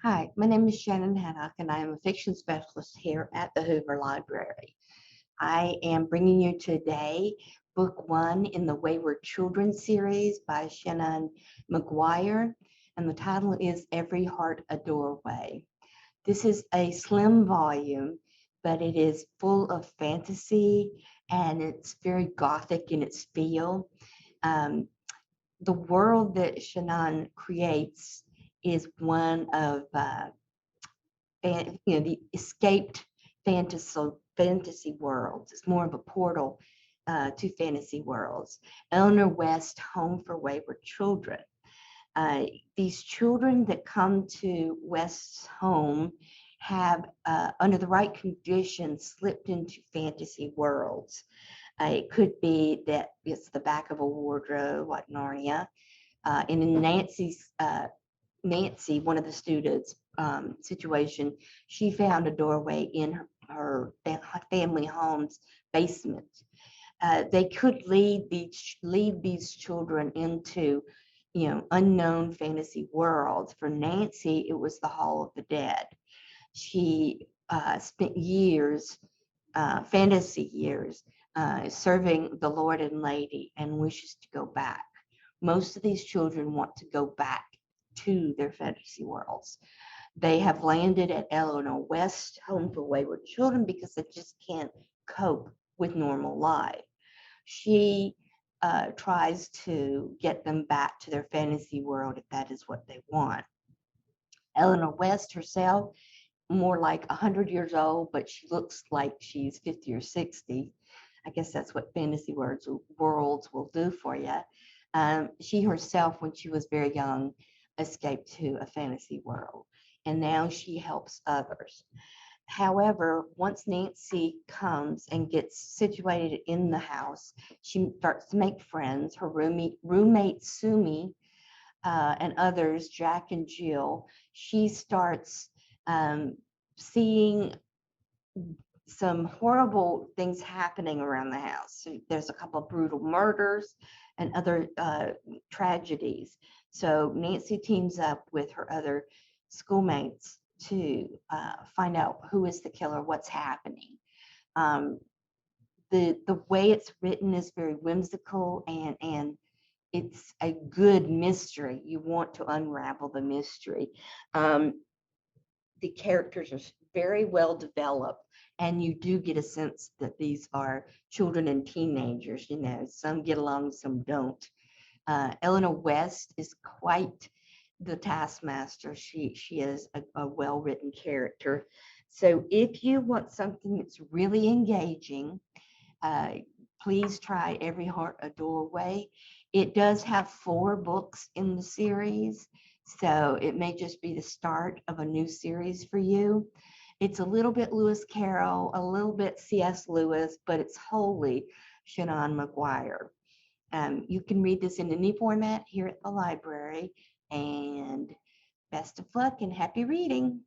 Hi, my name is Shannon Haddock, and I am a fiction specialist here at the Hoover Library. I am bringing you today book one in the Wayward Children series by Seanan McGuire, and the title is Every Heart a Doorway. This is a slim volume, but it is full of fantasy and it's very gothic in its feel. Um, the world that Shannon creates is one of the escaped fantasy worlds. It's more of a portal to fantasy worlds. Eleanor West, Home for Wayward Children. Uh, these children that come to West's home have, under the right conditions, slipped into fantasy worlds. It could be that it's the back of a wardrobe, like Narnia. And in Nancy, one of the students' situation, she found a doorway in her family home's basement. They could lead these children into, unknown fantasy worlds. For Nancy, it was the Hall of the Dead. She spent years, fantasy years, serving the Lord and Lady, and wishes to go back. Most of these children want to go back to their fantasy worlds. They have landed at Eleanor West Home for Wayward Children because they just can't cope with normal life. She tries to get them back to their fantasy world if that is what they want. Eleanor West herself, more like 100 years old, but she looks like she's 50 or 60. I guess that's what fantasy worlds will do for you. She herself, when she was very young, escaped to a fantasy world, and now she helps others. However, once Nancy comes and gets situated in the house, she starts to make friends. Her roommate Sumi, and others, Jack and Jill, she starts seeing some horrible things happening around the house. So there's a couple of brutal murders and other tragedies. So Nancy teams up with her other schoolmates to find out who is the killer, what's happening. Um, the way it's written is very whimsical, and it's a good mystery. You want to unravel the mystery. The characters are very well developed, and you do get a sense that these are children and teenagers. Some get along, some don't. Eleanor West is quite the taskmaster. She is a well-written character. So if you want something that's really engaging, uh, please try Every Heart a Doorway. It does have 4 books in the series, so it may just be the start of a new series for you. It's a little bit Lewis Carroll, a little bit C.S. Lewis, but it's wholly Seanan McGuire. You can read this in any format here at the library, and best of luck and happy reading.